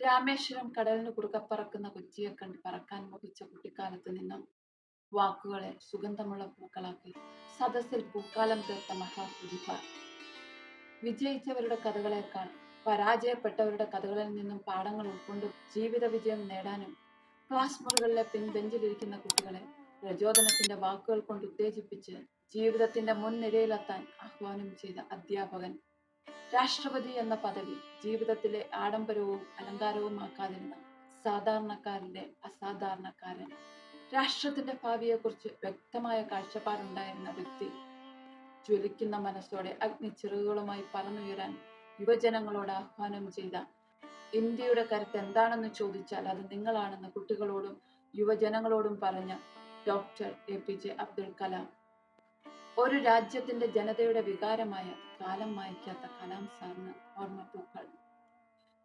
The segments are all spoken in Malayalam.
രാമേശ്വരം കടലിന് കുറുകെ പറക്കുന്ന കൊച്ചിയെ കണ്ട് പറക്കാൻ മോഹിച്ച കുട്ടിക്കാലത്ത് നിന്നും വാക്കുകളെ സുഗന്ധമുള്ള പൂക്കളാക്കി സദസ്സിൽ പൂക്കാലം തീർത്ത മഹാപ്രതിഭ. വിജയിച്ചവരുടെ കഥകളേക്കാൾ പരാജയപ്പെട്ടവരുടെ കഥകളിൽ നിന്നും പാഠങ്ങൾ ഉൾക്കൊണ്ട് ജീവിത വിജയം നേടാനും ക്ലാസ് മുറികളിലെ പിൻബെഞ്ചിലിരിക്കുന്ന കുട്ടികളെ പ്രചോദനത്തിന്റെ വാക്കുകൾ കൊണ്ട് ഉത്തേജിപ്പിച്ച് ജീവിതത്തിന്റെ മുൻനിരയിലെത്താൻ ആഹ്വാനം ചെയ്ത അധ്യാപകൻ. രാഷ്ട്രപതി എന്ന പദവി ജീവിതത്തിലെ ആഡംബരവും അലങ്കാരവുമാക്കാതിരുന്ന സാധാരണക്കാരന്റെ അസാധാരണക്കാരൻ. രാഷ്ട്രത്തിന്റെ ഭാവിയെക്കുറിച്ച് വ്യക്തമായ കാഴ്ചപ്പാടുണ്ടായിരുന്ന വ്യക്തി. ജ്വലിക്കുന്ന മനസ്സോടെ അഗ്നിച്ചിറകുകളുമായി പറന്നുയരാൻ യുവജനങ്ങളോട് ആഹ്വാനം ചെയ്ത, ഇന്ത്യയുടെ കരുത്ത് എന്താണെന്ന് ചോദിച്ചാൽ അത് നിങ്ങളാണെന്ന് കുട്ടികളോടും യുവജനങ്ങളോടും പറഞ്ഞ ഡോക്ടർ APJ അബ്ദുൽ കലാം. ഒരു രാജ്യത്തിന്റെ ജനതയുടെ വികാരമായ കാലം മായ്ക്കാത്ത കലാം സാറിന് ഓർമ്മപ്പൂക്കൾ.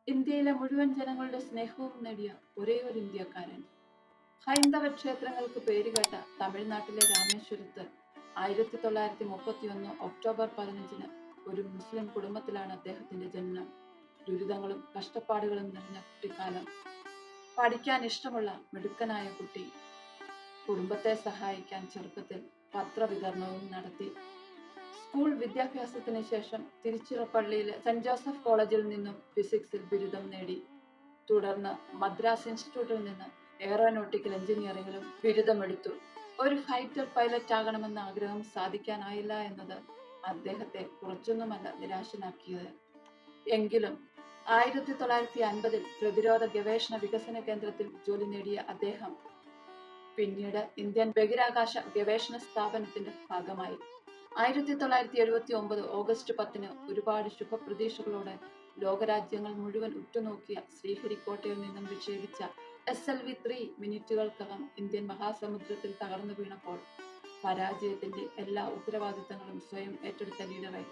ഇന്ത്യയിലെ മുഴുവൻ ജനങ്ങളുടെ സ്നേഹവും നേടിയ ഒരേ ഒരു ഇന്ത്യക്കാരൻ. ഹൈന്ദവ ക്ഷേത്രങ്ങൾക്ക് പേരുകേട്ട തമിഴ്നാട്ടിലെ രാമേശ്വരത്ത് 1931 ഒക്ടോബർ 15 ഒരു മുസ്ലിം കുടുംബത്തിലാണ് അദ്ദേഹത്തിന്റെ ജനനം. ദുരിതങ്ങളും കഷ്ടപ്പാടുകളും നിറഞ്ഞ കുട്ടിക്കാലം. പഠിക്കാൻ ഇഷ്ടമുള്ള മിടുക്കനായ കുട്ടി. കുടുംബത്തെ സഹായിക്കാൻ ചെറുപ്പത്തിൽ പത്രവിതരണവും നടത്തി. സ്കൂൾ വിദ്യാഭ്യാസത്തിന് ശേഷം തിരുച്ചിറപ്പള്ളിയിലെ സെന്റ് ജോസഫ് കോളേജിൽ നിന്നും ഫിസിക്സിൽ ബിരുദം നേടി. തുടർന്ന് മദ്രാസ് ഇൻസ്റ്റിറ്റ്യൂട്ടിൽ നിന്ന് എയറോനോട്ടിക്കൽ എഞ്ചിനീയറിംഗിലും ബിരുദമെടുത്തു. ഒരു ഫൈറ്റർ പൈലറ്റ് ആകണമെന്ന ആഗ്രഹം സാധിക്കാനായില്ല എന്നത് അദ്ദേഹത്തെ കുറച്ചൊന്നുമല്ല നിരാശനാക്കിയത്. എങ്കിലും 1950 പ്രതിരോധ ഗവേഷണ വികസന കേന്ദ്രത്തിൽ ജോലി നേടിയ അദ്ദേഹം പിന്നീട് ഇന്ത്യൻ ബഹിരാകാശ ഗവേഷണ സ്ഥാപനത്തിന്റെ ഭാഗമായി. 1979 ഓഗസ്റ്റ് 10 ഒരുപാട് ശുഭപ്രതീക്ഷകളോടെ ലോകരാജ്യങ്ങൾ മുഴുവൻ ഉറ്റുനോക്കിയ ശ്രീഹരിക്കോട്ടയിൽ നിന്നും വിക്ഷേപിച്ച SLV-3 മിനിറ്റുകൾക്കകം ഇന്ത്യൻ മഹാസമുദ്രത്തിൽ തകർന്നു വീണപ്പോൾ പരാജയത്തിന്റെ എല്ലാ ഉത്തരവാദിത്തങ്ങളും സ്വയം ഏറ്റെടുത്ത ലീഡറെ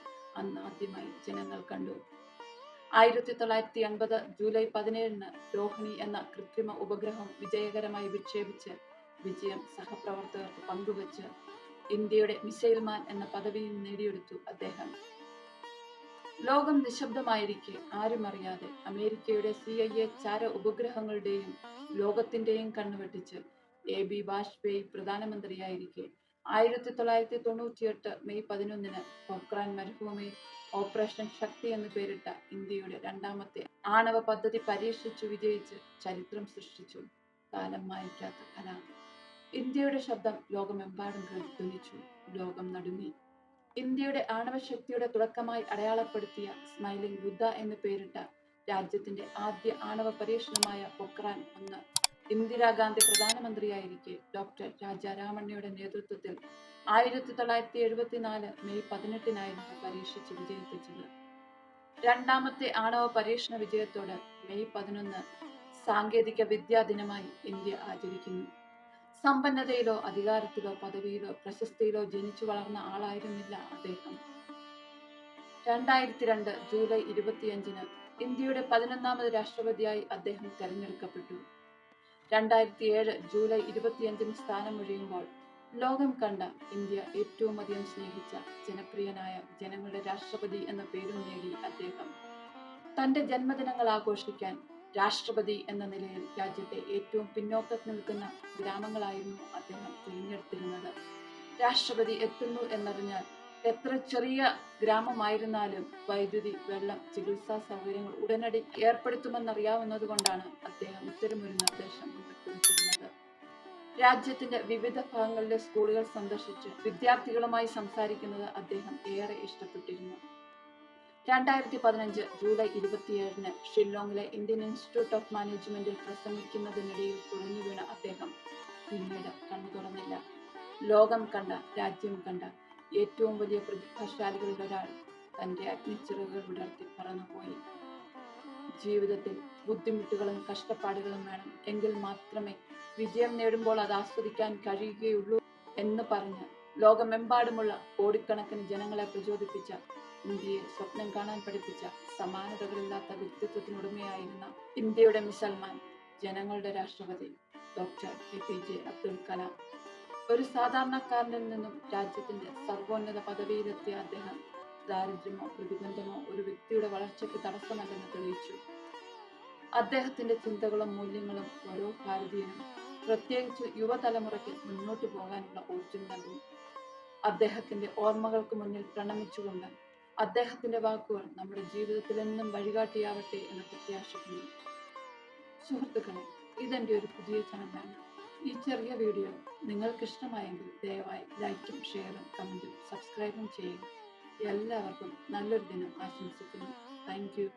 അന്ന് ആദ്യമായി ജനങ്ങൾ കണ്ടു. 1980 ജൂലൈ 17 രോഹിണി എന്ന കൃത്രിമ ഉപഗ്രഹം വിജയകരമായി വിക്ഷേപിച്ച് വിജയം സഹപ്രവർത്തകർക്ക് പങ്കുവച്ച് ഇന്ത്യയുടെ മിസൈൽ മാൻ എന്ന പദവിയും നേടിയെടുത്തു അദ്ദേഹം. ലോകം നിശബ്ദമായിരിക്കെ ആരും അറിയാതെ അമേരിക്കയുടെ CIA ചാര ഉപഗ്രഹങ്ങളുടെയും ലോകത്തിന്റെയും കണ്ണുവെട്ടിച്ച് AB വാജ്പേയി പ്രധാനമന്ത്രിയായിരിക്കെ 1998 മെയ് 11 പൊക്രാൻ മരുഭൂമിയിൽ ഓപ്പറേഷൻ ശക്തി എന്ന് പേരിട്ട ഇന്ത്യയുടെ രണ്ടാമത്തെ ആണവ പദ്ധതി പരീക്ഷിച്ചു വിജയിച്ച് ചരിത്രം സൃഷ്ടിച്ചു കാലം മായ്ക്കാത്ത കലാം. ഇന്ത്യയുടെ ശബ്ദം ലോകമെമ്പാടും പ്രതിധ്വനിച്ചു. ലോകം നടുങ്ങി. ഇന്ത്യയുടെ ആണവശക്തിയുടെ തുടക്കമായി അടയാളപ്പെടുത്തിയ സ്മൈലിംഗ് ബുദ്ധ എന്ന് പേരിട്ട രാജ്യത്തിന്റെ ആദ്യ ആണവ പരീക്ഷണമായ പൊക്രാൻ 1 ഇന്ദിരാഗാന്ധി പ്രധാനമന്ത്രിയായിരിക്കെ ഡോക്ടർ രാജാരാമണ്ണയുടെ നേതൃത്വത്തിൽ 1974 മെയ് 18 പരീക്ഷിച്ച് വിജയിപ്പിച്ചത്. രണ്ടാമത്തെ ആണവ പരീക്ഷണ വിജയത്തോടെ മെയ് 11 സാങ്കേതിക വിദ്യാ ദിനമായി ഇന്ത്യ ആചരിക്കുന്നു. സമ്പന്നതയിലോ അധികാരത്തിലോ പദവിയിലോ പ്രശസ്തിയിലോ ജനിച്ചു വളർന്ന ആളായിരുന്നില്ല അദ്ദേഹം. 2002 ജൂലൈ 25 ഇന്ത്യയുടെ 11ാമത് രാഷ്ട്രപതിയായി അദ്ദേഹം തെരഞ്ഞെടുക്കപ്പെട്ടു. 2007 ജൂലൈ 25 സ്ഥാനമൊഴിയുമ്പോൾ ലോകം കണ്ട ഇന്ത്യ ഏറ്റവും അധികം സ്നേഹിച്ച ജനപ്രിയനായ ജനങ്ങളുടെ രാഷ്ട്രപതി എന്ന പേരും നേടി അദ്ദേഹം. തന്റെ ജന്മദിനങ്ങൾ ആഘോഷിക്കാൻ രാഷ്ട്രപതി എന്ന നിലയിൽ രാജ്യത്തെ ഏറ്റവും പിന്നോക്കത്തിൽ നിൽക്കുന്ന ഗ്രാമങ്ങളായിരുന്നു അദ്ദേഹം തിരഞ്ഞെടുത്തിരുന്നത്. രാഷ്ട്രപതി എത്തുന്നു എന്നറിഞ്ഞാൽ എത്ര ചെറിയ ഗ്രാമമായിരുന്നാലും വൈദ്യുതി, വെള്ളം, ചികിത്സാ സൗകര്യങ്ങൾ ഉടനടി ഏർപ്പെടുത്തുമെന്നറിയാവുന്നത് കൊണ്ടാണ് അദ്ദേഹം ഇത്തരമൊരു നിർദ്ദേശം മുന്നോട്ടുവച്ചിരുന്നത്. രാജ്യത്തിന്റെ വിവിധ ഭാഗങ്ങളിലെ സ്കൂളുകൾ സന്ദർശിച്ച് വിദ്യാർത്ഥികളുമായി സംസാരിക്കുന്നത് അദ്ദേഹം ഏറെ ഇഷ്ടപ്പെട്ടിരുന്നു. 2015 ജൂലൈ 27 ഷില്ലോങ്ങിലെ ഇന്ത്യൻ ഇൻസ്റ്റിറ്റ്യൂട്ട് ഓഫ് മാനേജ്മെന്റിൽ പ്രസംഗിക്കുന്നതിനിടയിൽ കുഴഞ്ഞു വീണ അദ്ദേഹം പിന്നീട് കണ്ണു തുറന്നില്ല. ലോകം കണ്ട, രാജ്യം കണ്ട ഏറ്റവും വലിയ പ്രതിഭാശാലികളിൽ ഒരാൾ തന്റെ അഗ്നിച്ചിറകുകൾ വിടർത്തി പറന്നുപോയി. ജീവിതത്തിൽ ബുദ്ധിമുട്ടുകളും കഷ്ടപ്പാടുകളും വേണം, എങ്കിൽ മാത്രമേ വിജയം നേടുമ്പോൾ അത് ആസ്വദിക്കാൻ കഴിയുകയുള്ളൂ എന്ന് പറഞ്ഞ് ലോകമെമ്പാടുമുള്ള കോടിക്കണക്കിന് ജനങ്ങളെ പ്രചോദിപ്പിച്ച, ഇന്ത്യയെ സ്വപ്നം കാണാൻ പഠിപ്പിച്ച, സമാനതകളില്ലാത്ത വ്യക്തിത്വത്തിനുടമയായിരുന്ന ഇന്ത്യയുടെ മിസൈൽമാൻ, ജനങ്ങളുടെ രാഷ്ട്രപതി ഡോക്ടർ APJ അബ്ദുൽ കലാം. ഒരു സാധാരണക്കാരനിൽ നിന്നും രാജ്യത്തിന്റെ സർവോന്നത പദവിയിലെത്തിയ അദ്ദേഹം ദാരിദ്ര്യമോ പ്രതിബന്ധമോ ഒരു വ്യക്തിയുടെ വളർച്ചയ്ക്ക് തടസ്സമല്ലെന്ന് തെളിയിച്ചു. അദ്ദേഹത്തിന്റെ ചിന്തകളും മൂല്യങ്ങളും ഓരോ ഭാരതീയനും, പ്രത്യേകിച്ച് യുവതലമുറയ്ക്ക് മുന്നോട്ട് പോകാനുള്ള ഊർജം നൽകും. അദ്ദേഹത്തിന്റെ ഓർമ്മകൾക്ക് മുന്നിൽ പ്രണമിച്ചുകൊണ്ട് അദ്ദേഹത്തിന്റെ വാക്കുകൾ നമ്മുടെ ജീവിതത്തിൽ എന്നും വഴികാട്ടിയാവട്ടെ എന്ന് പ്രത്യാശിക്കുന്നു. സുഹൃത്തുക്കളെ, ഇതെന്റെ ഒരു പുതിയ ചാനലാണ്. ഈ ചെറിയ വീഡിയോ നിങ്ങൾക്ക് ഇഷ്ടമായെങ്കിൽ ദയവായി ലൈക്കും ഷെയറും കമന്റും സബ്സ്ക്രൈബും ചെയ്യുക. എല്ലാവർക്കും നല്ലൊരു ദിനം ആശംസിക്കുന്നു. Thank you.